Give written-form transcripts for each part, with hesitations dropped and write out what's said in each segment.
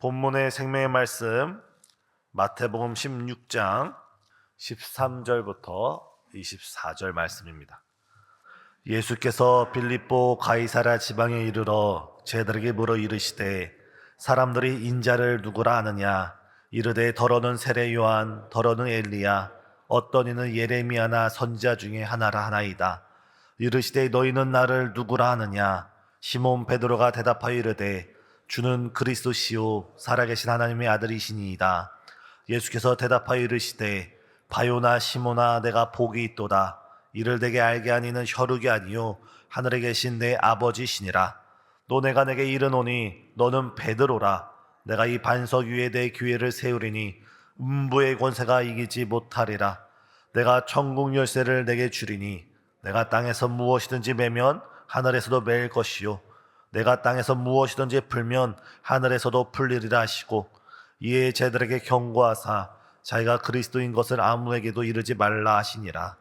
본문의 생명의 말씀 마태복음 16장 13절부터 24절 말씀입니다. 예수께서 빌립보 가이사랴 지방에 이르러 제자들에게 물어 이르시되 사람들이 인자를 누구라 하느냐. 이르되 더러는 세례 요한, 더러는 엘리야, 어떤 이는 예레미야나 선지자 중에 하나라 하나이다. 이르시되 너희는 나를 누구라 하느냐. 시몬 베드로가 대답하여 이르되 주는 그리스도시요 살아계신 하나님의 아들이시니이다. 예수께서 대답하여 이르시되 바요나 시몬아, 내가 복이 있도다. 이를 내게 알게 하는 이는 혈육이 아니요 하늘에 계신 내 아버지시니라. 또 내가 내게 이르노니 너는 베드로라. 내가 이 반석 위에 내 교회를 세우리니 음부의 권세가 이기지 못하리라. 내가 천국 열쇠를 내게 주리니 내가 땅에서 무엇이든지 매면 하늘에서도 매일 것이요 내가 땅에서 무엇이든지 풀면 하늘에서도 풀리리라 하시고, 이에 제들에게 경고하사 자기가 그리스도인 것을 아무에게도 이르지 말라 하시니라.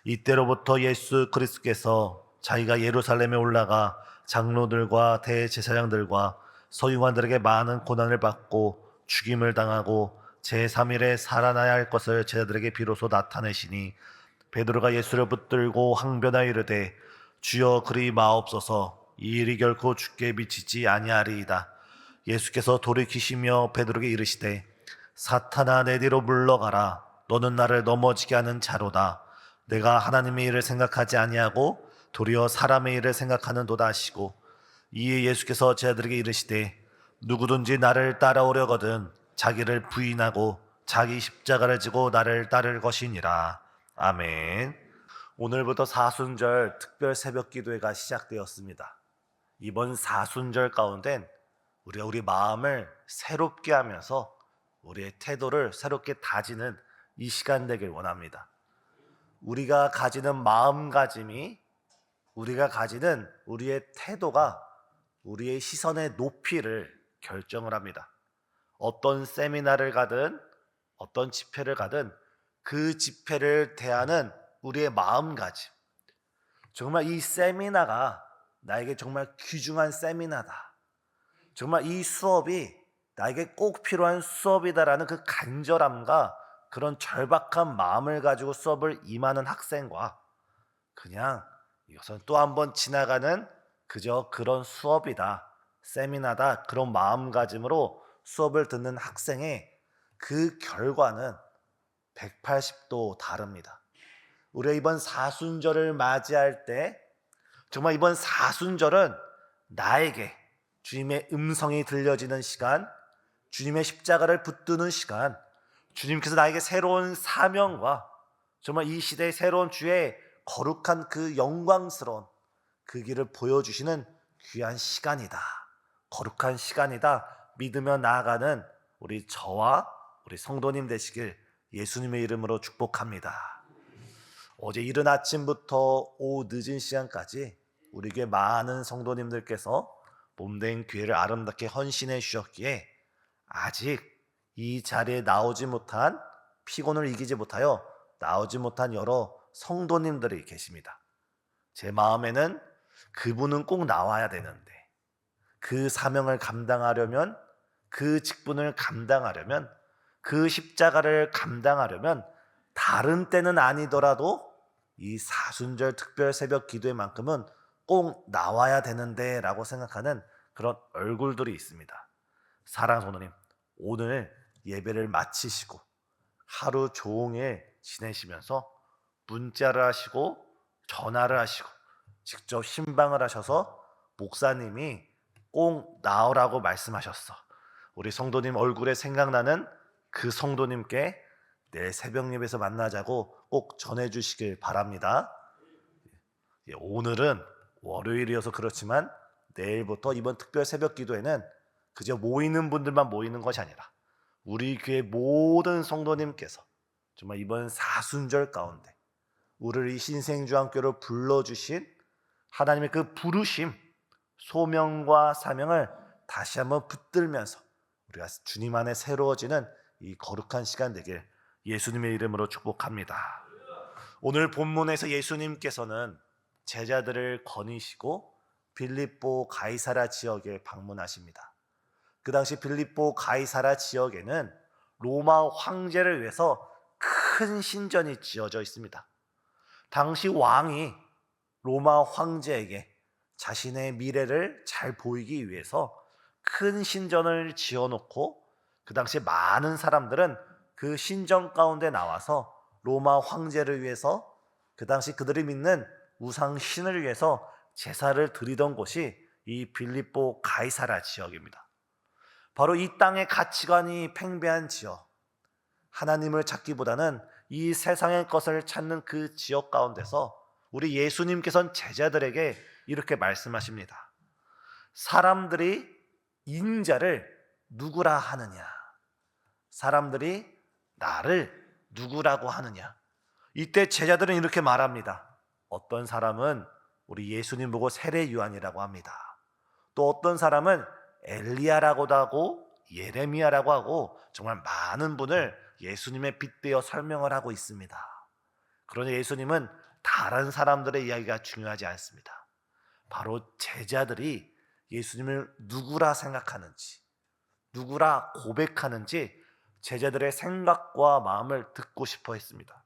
이때로부터 예수 그리스도께서 자기가 예루살렘에 올라가 장로들과 대제사장들과 서기관들에게 많은 고난을 받고 죽임을 당하고 제3일에 살아나야 할 것을 제자들에게 비로소 나타내시니, 베드로가 예수를 붙들고 항변하여 이르되 주여 그리 마옵소서. 이 일이 결코 주께 미치지 아니하리이다. 예수께서 돌이키시며 베드로에게 이르시되 사탄아, 내 뒤로 물러가라. 너는 나를 넘어지게 하는 자로다. 내가 하나님의 일을 생각하지 아니하고 도리어 사람의 일을 생각하는도다 하시고, 이에 예수께서 제자들에게 이르시되 누구든지 나를 따라오려거든 자기를 부인하고 자기 십자가를 지고 나를 따를 것이니라. 아멘. 오늘부터 사순절 특별 새벽 기도회가 시작되었습니다. 이번 사순절 가운데 우리가 우리 마음을 새롭게 하면서 우리의 태도를 새롭게 다지는 이 시간 되길 원합니다. 우리가 가지는 마음가짐이, 우리가 가지는 우리의 태도가 우리의 시선의 높이를 결정을 합니다. 어떤 세미나를 가든 어떤 집회를 가든 그 집회를 대하는 우리의 마음가짐, 정말 이 세미나가 나에게 정말 귀중한 세미나다, 정말 이 수업이 나에게 꼭 필요한 수업이다라는 그 간절함과 그런 절박한 마음을 가지고 수업을 임하는 학생과, 그냥 이것은 또 한 번 지나가는 그저 그런 수업이다, 세미나다, 그런 마음가짐으로 수업을 듣는 학생의 그 결과는 180도 다릅니다. 우리가 이번 사순절을 맞이할 때 정말 이번 사순절은 나에게 주님의 음성이 들려지는 시간, 주님의 십자가를 붙드는 시간, 주님께서 나에게 새로운 사명과 정말 이 시대의 새로운 주의 거룩한 그 영광스러운 그 길을 보여주시는 귀한 시간이다, 거룩한 시간이다 믿으며 나아가는 우리 저와 우리 성도님 되시길 예수님의 이름으로 축복합니다. 어제 이른 아침부터 오후 늦은 시간까지 우리 교회 많은 성도님들께서 몸된 교회를 아름답게 헌신해 주셨기에 아직 이 자리에 나오지 못한, 피곤을 이기지 못하여 나오지 못한 여러 성도님들이 계십니다. 제 마음에는 그분은 꼭 나와야 되는데, 그 사명을 감당하려면, 그 직분을 감당하려면, 그 십자가를 감당하려면 다른 때는 아니더라도 이 사순절 특별 새벽 기도회만큼은 꼭 나와야 되는데 라고 생각하는 그런 얼굴들이 있습니다. 사랑하는 성도님, 오늘 예배를 마치시고 하루 종일 지내시면서 문자를 하시고 전화를 하시고 직접 신방을 하셔서 목사님이 꼭 나오라고 말씀하셨어. 우리 성도님 얼굴에 생각나는 그 성도님께 내일 새벽 예배에서 만나자고 꼭 전해주시길 바랍니다. 오늘은 월요일이어서 그렇지만 내일부터 이번 특별 새벽 기도회는 그저 모이는 분들만 모이는 것이 아니라 우리 교회 모든 성도님께서 정말 이번 사순절 가운데 우리를 이 신생주안교로 불러주신 하나님의 그 부르심, 소명과 사명을 다시 한번 붙들면서 우리가 주님 안에 새로워지는 이 거룩한 시간 되길 예수님의 이름으로 축복합니다. 오늘 본문에서 예수님께서는 제자들을 거니시고 빌립보 가이사랴 지역에 방문하십니다. 그 당시 빌립보 가이사라 지역에는 로마 황제를 위해서 큰 신전이 지어져 있습니다. 당시 왕이 로마 황제에게 자신의 미래를 잘 보이기 위해서 큰 신전을 지어놓고 그 당시 많은 사람들은 그 신전 가운데 나와서 로마 황제를 위해서 그 당시 그들이 믿는 우상 신을 위해서 제사를 드리던 곳이 이 빌립보 가이사라 지역입니다. 바로 이 땅의 가치관이 팽배한 지역, 하나님을 찾기보다는 이 세상의 것을 찾는 그 지역 가운데서 우리 예수님께서는 제자들에게 이렇게 말씀하십니다. 사람들이 인자를 누구라 하느냐? 사람들이 나를 누구라고 하느냐? 이때 제자들은 이렇게 말합니다. 어떤 사람은 우리 예수님 보고 세례 요한이라고 합니다. 또 어떤 사람은 엘리야라고도 하고 예레미야라고 하고 정말 많은 분을 예수님에 빗대어 설명을 하고 있습니다. 그러나 예수님은 다른 사람들의 이야기가 중요하지 않습니다. 바로 제자들이 예수님을 누구라 생각하는지, 누구라 고백하는지 제자들의 생각과 마음을 듣고 싶어 했습니다.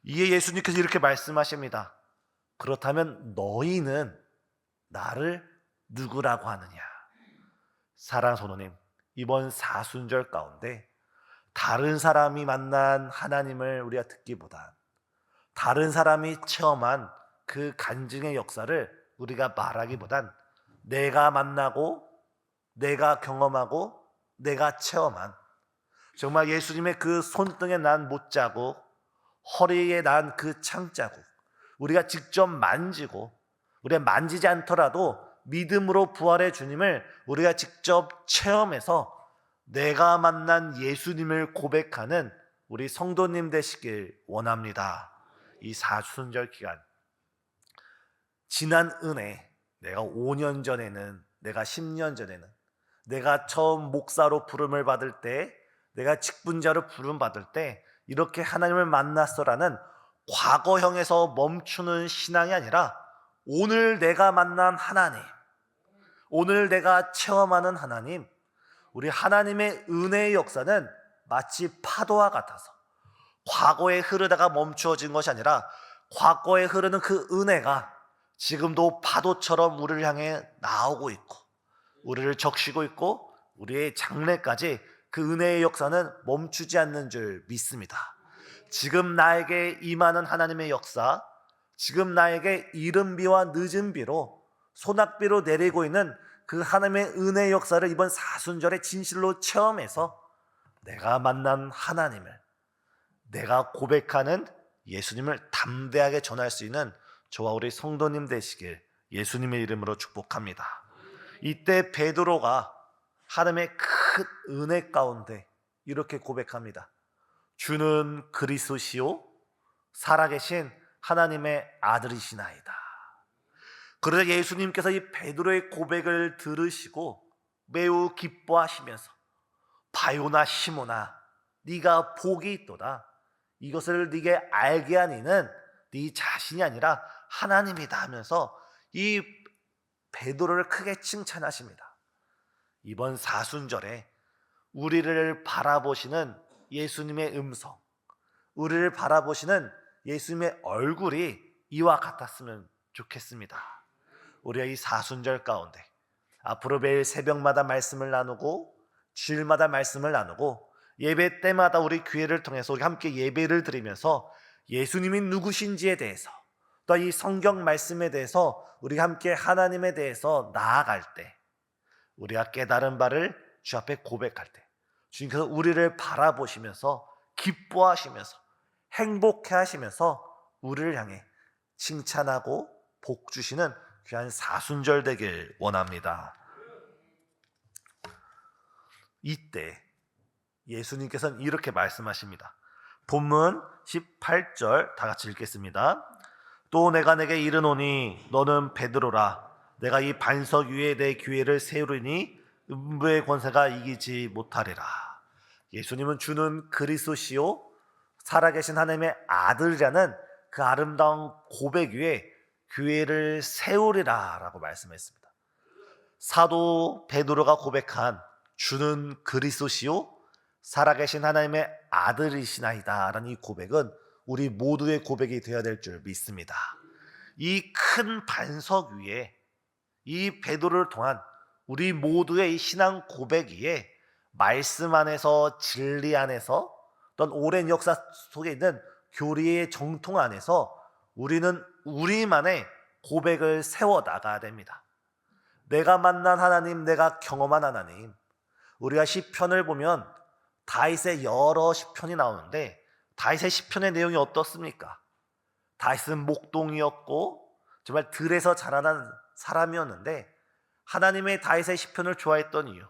이에 예수님께서 이렇게 말씀하십니다. 그렇다면 너희는 나를 누구라고 하느냐? 사랑하는 성도님, 이번 사순절 가운데 다른 사람이 만난 하나님을 우리가 듣기보다 다른 사람이 체험한 그 간증의 역사를 우리가 말하기보단 내가 만나고 내가 경험하고 내가 체험한 정말 예수님의 그 손등에 난 못자국, 허리에 난 그 창자국, 우리가 직접 만지고 우리가 만지지 않더라도 믿음으로 부활의 주님을 우리가 직접 체험해서 내가 만난 예수님을 고백하는 우리 성도님 되시길 원합니다. 이 사순절 기간, 지난 은혜, 내가 5년 전에는, 내가 10년 전에는, 내가 처음 목사로 부름을 받을 때, 내가 직분자로 부름 받을 때 이렇게 하나님을 만났어라는 과거형에서 멈추는 신앙이 아니라 오늘 내가 만난 하나님, 오늘 내가 체험하는 하나님, 우리 하나님의 은혜의 역사는 마치 파도와 같아서 과거에 흐르다가 멈추어진 것이 아니라 과거에 흐르는 그 은혜가 지금도 파도처럼 우리를 향해 나오고 있고 우리를 적시고 있고 우리의 장래까지 그 은혜의 역사는 멈추지 않는 줄 믿습니다. 지금 나에게 임하는 하나님의 역사, 지금 나에게 이른 비와 늦은 비로 소낙비로 내리고 있는 그 하나님의 은혜의 역사를 이번 사순절에 진실로 체험해서 내가 만난 하나님을, 내가 고백하는 예수님을 담대하게 전할 수 있는 저와 우리 성도님 되시길 예수님의 이름으로 축복합니다. 이때 베드로가 하나님의 큰 은혜 가운데 이렇게 고백합니다. 주는 그리스도시요 살아계신 하나님의 아들이시나이다. 그러자 예수님께서 이 베드로의 고백을 들으시고 매우 기뻐하시면서 바요나 시모나 네가 복이 있도다. 이것을 네게 알게 한 이는 네 자신이 아니라 하나님이다 하면서 이 베드로를 크게 칭찬하십니다. 이번 사순절에 우리를 바라보시는 예수님의 음성, 우리를 바라보시는 예수님의 얼굴이 이와 같았으면 좋겠습니다. 우리가 이 사순절 가운데 앞으로 매일 새벽마다 말씀을 나누고 주일마다 말씀을 나누고 예배 때마다 우리 교회를 통해서 우리 함께 예배를 드리면서 예수님이 누구신지에 대해서 또 이 성경 말씀에 대해서 우리가 함께 하나님에 대해서 나아갈 때 우리가 깨달은 바를 주 앞에 고백할 때 주님께서 우리를 바라보시면서 기뻐하시면서 행복해 하시면서 우리를 향해 칭찬하고 복 주시는 귀한 사순절 되길 원합니다. 이때 예수님께서는 이렇게 말씀하십니다. 본문 18절 다 같이 읽겠습니다. 또 내가 내게 이르노니 너는 베드로라. 내가 이 반석 위에 내 교회를 세우리니 음부의 권세가 이기지 못하리라. 예수님은 주는 그리스도시요 살아계신 하나님의 아들이라는 그 아름다운 고백 위에 교회를 세우리라 라고 말씀했습니다. 사도 베드로가 고백한 주는 그리스도시요 살아계신 하나님의 아들이시나이다 라는 이 고백은 우리 모두의 고백이 되어야 될 줄 믿습니다. 이 큰 반석 위에 이 베드로를 통한 우리 모두의 이 신앙 고백 위에 말씀 안에서 진리 안에서 어떤 오랜 역사 속에 있는 교리의 정통 안에서 우리는 우리만의 고백을 세워 나가야 됩니다. 내가 만난 하나님, 내가 경험한 하나님. 우리가 시편을 보면 다윗의 여러 시편이 나오는데 다윗의 시편의 내용이 어떻습니까? 다윗은 목동이었고 정말 들에서 자라난 사람이었는데 하나님의 다윗의 시편을 좋아했던 이유,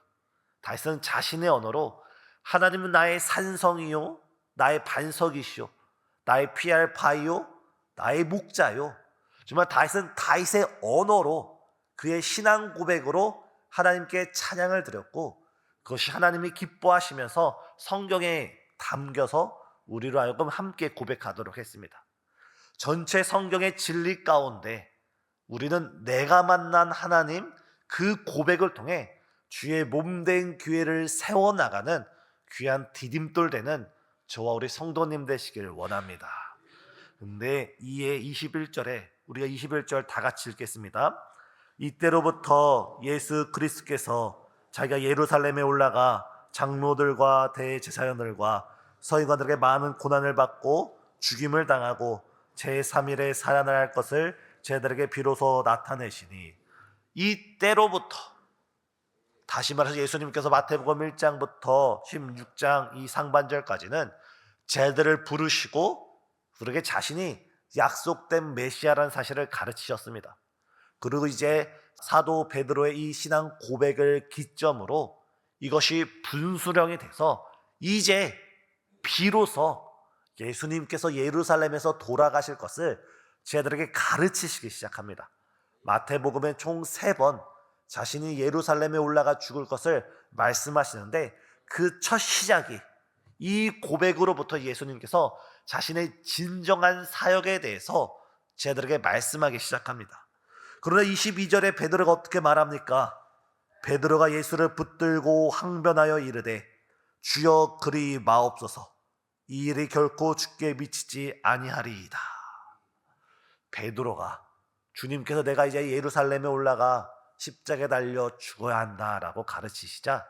다윗은 자신의 언어로 하나님은 나의 산성이요 나의 반석이시요 나의 피할 바위요 나의 목자요, 정말 다윗은 다윗의 언어로 그의 신앙 고백으로 하나님께 찬양을 드렸고 그것이 하나님이 기뻐하시면서 성경에 담겨서 우리로 하여금 함께 고백하도록 했습니다. 전체 성경의 진리 가운데 우리는 내가 만난 하나님 그 고백을 통해 주의 몸된 교회를 세워나가는 귀한 디딤돌 되는 저와 우리 성도님 되시길 원합니다. 근데 이에 21절에 우리가 21절 다 같이 읽겠습니다. 이때로부터 예수 그리스도께서 자기가 예루살렘에 올라가 장로들과 대제사장들과 서기관들에게 많은 고난을 받고 죽임을 당하고 제3일에 살아날 것을 제들에게 비로소 나타내시니 이때로부터, 다시 말해서 예수님께서 마태복음 1장부터 16장 이 상반절까지는 제들을 부르시고 그렇게 자신이 약속된 메시아라는 사실을 가르치셨습니다. 그리고 이제 사도 베드로의 이 신앙 고백을 기점으로 이것이 분수령이 돼서 이제 비로소 예수님께서 예루살렘에서 돌아가실 것을 제들에게 가르치시기 시작합니다. 마태복음에 총 3번 자신이 예루살렘에 올라가 죽을 것을 말씀하시는데 그 첫 시작이 이 고백으로부터 예수님께서 자신의 진정한 사역에 대해서 제들에게 말씀하기 시작합니다. 그러나 22절에 베드로가 어떻게 말합니까? 베드로가 예수를 붙들고 항변하여 이르되 주여 그리 마옵소서, 이 일이 결코 주께 미치지 아니하리이다. 베드로가 주님께서 내가 이제 예루살렘에 올라가 십자가에 달려 죽어야 한다라고 가르치시자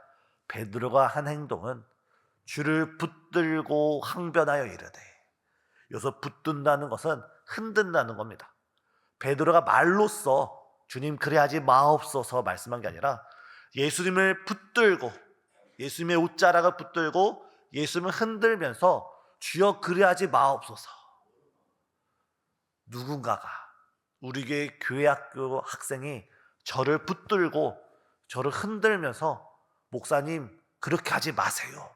베드로가 한 행동은 주를 붙들고 항변하여 이르되, 여기서 붙든다는 것은 흔든다는 겁니다. 베드로가 말로써 주님 그리 하지 마옵소서 말씀한 게 아니라 예수님을 붙들고 예수님의 옷자락을 붙들고 예수님을 흔들면서 주여 그리 하지 마옵소서. 누군가가 우리 교회 학교 학생이 저를 붙들고 저를 흔들면서 목사님 그렇게 하지 마세요.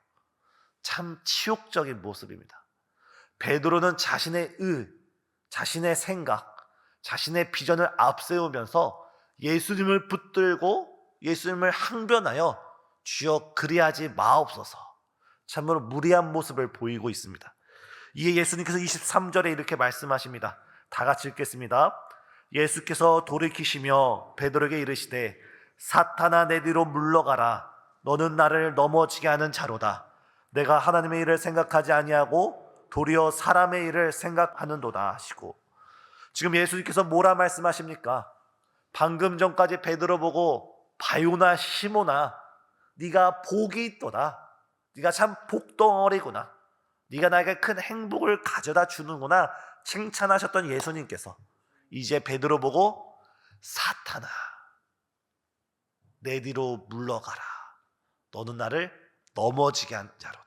참 치욕적인 모습입니다. 베드로는 자신의 자신의 생각, 자신의 비전을 앞세우면서 예수님을 붙들고 예수님을 항변하여 주여 그리하지 마옵소서, 참으로 무리한 모습을 보이고 있습니다. 이에 예수님께서 23절에 이렇게 말씀하십니다. 다 같이 읽겠습니다. 예수께서 돌이키시며 베드로에게 이르시되 사탄아 내 뒤로 물러가라, 너는 나를 넘어지게 하는 자로다. 내가 하나님의 일을 생각하지 아니하고 도리어 사람의 일을 생각하는도다 하시고, 지금 예수님께서 뭐라 말씀하십니까? 방금 전까지 베드로 보고 바요나 시모나 네가 복이 있도다, 네가 참 복덩어리구나, 네가 나에게 큰 행복을 가져다 주는구나 칭찬하셨던 예수님께서 이제 베드로 보고 사탄아 내 뒤로 물러가라, 너는 나를 넘어지게 한 자로다.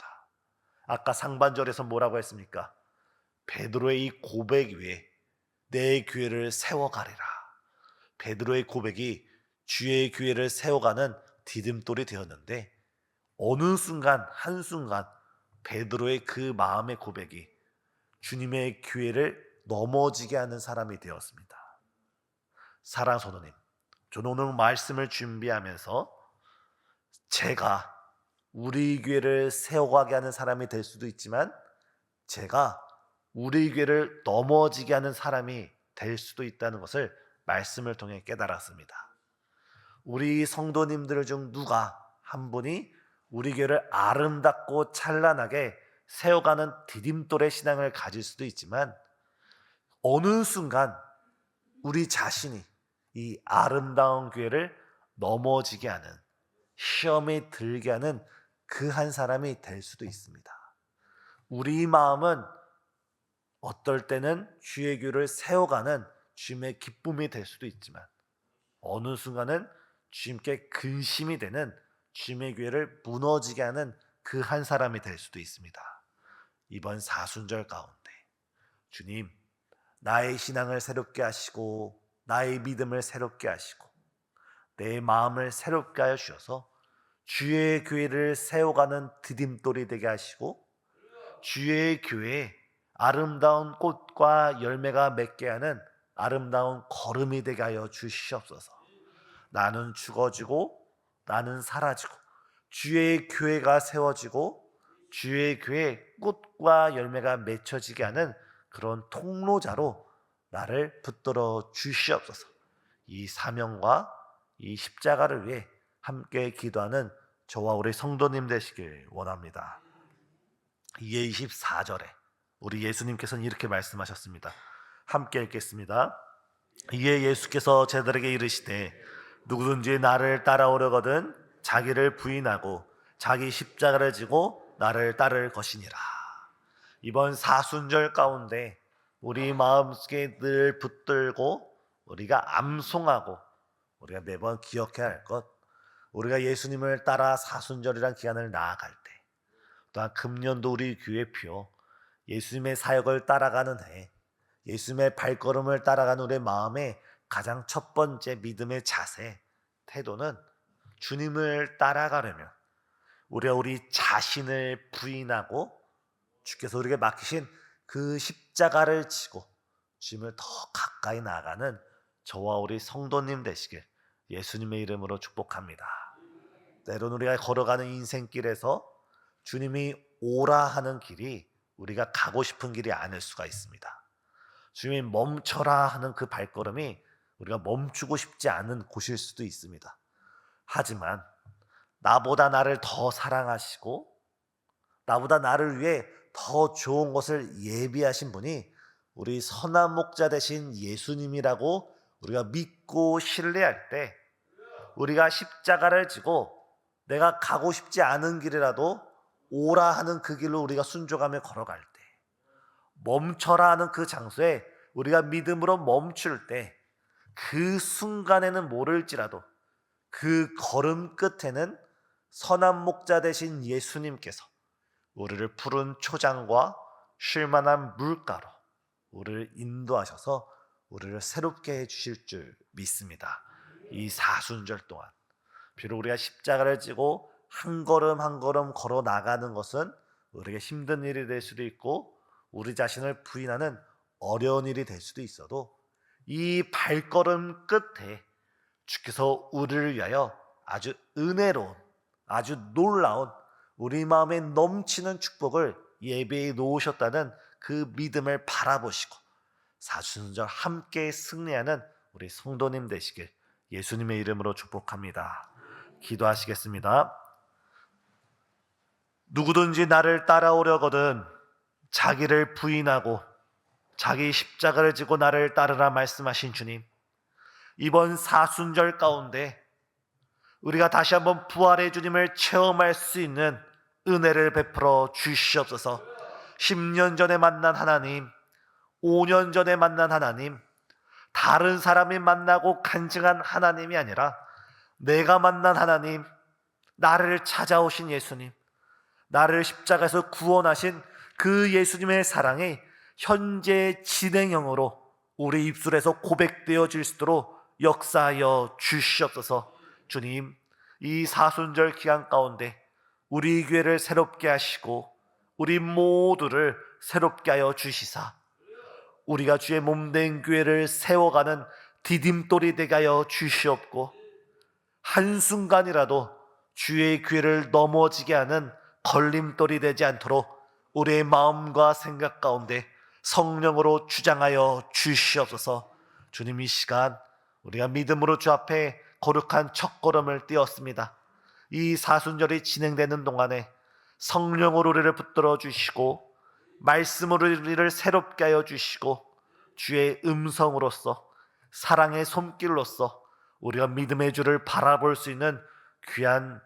아까 상반절에서 뭐라고 했습니까? 베드로의 이 고백 위에 내 교회를 세워가리라. 베드로의 고백이 주의 교회를 세워가는 디딤돌이 되었는데 어느 순간 한순간 베드로의 그 마음의 고백이 주님의 교회를 넘어지게 하는 사람이 되었습니다. 사랑하는 성도님, 저는 오늘 말씀을 준비하면서 제가 우리 교회를 세워가게 하는 사람이 될 수도 있지만 제가 우리 교회를 넘어지게 하는 사람이 될 수도 있다는 것을 말씀을 통해 깨달았습니다. 우리 성도님들 중 누가 한 분이 우리 교회를 아름답고 찬란하게 세워가는 디딤돌의 신앙을 가질 수도 있지만, 어느 순간 우리 자신이 이 아름다운 교회를 넘어지게 하는, 시험에 들게 하는 그 한 사람이 될 수도 있습니다. 우리 마음은 어떨 때는 주의 교회를 세워가는 주님의 기쁨이 될 수도 있지만, 어느 순간은 주님께 근심이 되는, 주님의 교회를 무너지게 하는 그 한 사람이 될 수도 있습니다. 이번 사순절 가운데 주님, 나의 신앙을 새롭게 하시고 나의 믿음을 새롭게 하시고 내 마음을 새롭게 하여 주셔서 주의 교회를 세워가는 디딤돌이 되게 하시고, 주의 교회에 아름다운 꽃과 열매가 맺게 하는 아름다운 걸음이 되게 하여 주시옵소서. 나는 죽어지고 나는 사라지고 주의 교회가 세워지고 주의 교회에 꽃과 열매가 맺혀지게 하는 그런 통로자로 나를 붙들어 주시옵소서. 이 사명과 이 십자가를 위해 함께 기도하는 저와 우리 성도님 되시길 원합니다. 이에 24절에 우리 예수님께서는 이렇게 말씀하셨습니다. 함께 읽겠습니다. 이에 예수께서 제자들에게 이르시되 누구든지 나를 따라오려거든 자기를 부인하고 자기 십자가를 지고 나를 따를 것이니라. 이번 사순절 가운데 우리 마음속에 늘 붙들고 우리가 암송하고 우리가 매번 기억해야 할 것, 우리가 예수님을 따라 사순절이란 기간을 나아갈 때, 또한 금년도 우리 교회표 예수님의 사역을 따라가는 해, 예수님의 발걸음을 따라가는 우리의 마음의 가장 첫 번째 믿음의 자세, 태도는 주님을 따라가려면 우리가 우리 자신을 부인하고 주께서 우리에게 맡기신 그 십자가를 지고 주님을 더 가까이 나아가는 저와 우리 성도님 되시길 예수님의 이름으로 축복합니다. 때론 우리가 걸어가는 인생길에서 주님이 오라 하는 길이 우리가 가고 싶은 길이 아닐 수가 있습니다. 주님이 멈춰라 하는 그 발걸음이 우리가 멈추고 싶지 않은 곳일 수도 있습니다. 하지만 나보다 나를 더 사랑하시고 나보다 나를 위해 더 좋은 것을 예비하신 분이 우리 선한 목자 되신 예수님이라고 우리가 믿고 신뢰할 때, 우리가 십자가를 지고 내가 가고 싶지 않은 길이라도 오라 하는 그 길로 우리가 순종하며 걸어갈 때, 멈춰라 하는 그 장소에 우리가 믿음으로 멈출 때, 그 순간에는 모를지라도 그 걸음 끝에는 선한 목자 되신 예수님께서 우리를 푸른 초장과 쉴만한 물가로 우리를 인도하셔서 우리를 새롭게 해주실 줄 믿습니다. 이 사순절 동안 비록 우리가 십자가를 지고 한 걸음 한 걸음 걸어 나가는 것은 우리에게 힘든 일이 될 수도 있고 우리 자신을 부인하는 어려운 일이 될 수도 있어도, 이 발걸음 끝에 주께서 우리를 위하여 아주 은혜로운, 아주 놀라운, 우리 마음에 넘치는 축복을 예배해 놓으셨다는 그 믿음을 바라보시고 사순절 함께 승리하는 우리 성도님 되시길 예수님의 이름으로 축복합니다. 기도하시겠습니다. 누구든지 나를 따라오려거든 자기를 부인하고 자기 십자가를 지고 나를 따르라 말씀하신 주님, 이번 사순절 가운데 우리가 다시 한번 부활의 주님을 체험할 수 있는 은혜를 베풀어 주시옵소서. 10년 전에 만난 하나님, 5년 전에 만난 하나님, 다른 사람이 만나고 간증한 하나님이 아니라 내가 만난 하나님, 나를 찾아오신 예수님, 나를 십자가에서 구원하신 그 예수님의 사랑이 현재 진행형으로 우리 입술에서 고백되어질 수 있도록 역사하여 주시옵소서. 주님, 이 사순절 기간 가운데 우리 교회를 새롭게 하시고 우리 모두를 새롭게 하여 주시사 우리가 주의 몸된 교회를 세워가는 디딤돌이 되게 하여 주시옵고, 한순간이라도 주의 교회를 넘어지게 하는 걸림돌이 되지 않도록 우리의 마음과 생각 가운데 성령으로 주장하여 주시옵소서. 주님, 이 시간 우리가 믿음으로 주 앞에 거룩한 첫걸음을 띄었습니다. 이 사순절이 진행되는 동안에 성령으로 우리를 붙들어 주시고 말씀으로 우리를 새롭게 하여 주시고 주의 음성으로서 사랑의 손길로서 우리가 믿음의 주를 바라볼 수 있는 귀한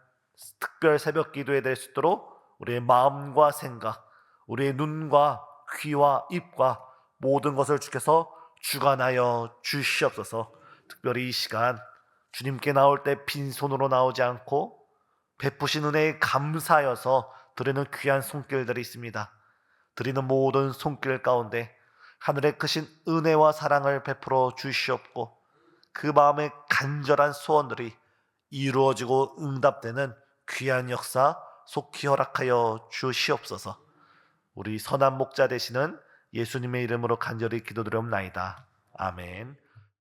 특별 새벽 기도에 될 수 있도록 우리의 마음과 생각, 우리의 눈과 귀와 입과 모든 것을 주께서 주관하여 주시옵소서. 특별히 이 시간 주님께 나올 때 빈손으로 나오지 않고 베푸신 은혜에 감사하여서 드리는 귀한 손길들이 있습니다. 드리는 모든 손길 가운데 하늘의 크신 은혜와 사랑을 베풀어 주시옵고 그 마음의 간절한 소원들이 이루어지고 응답되는 귀한 역사 속히 허락하여 주시옵소서. 우리 선한 목자 되시는 예수님의 이름으로 간절히 기도드리옵나이다. 아멘.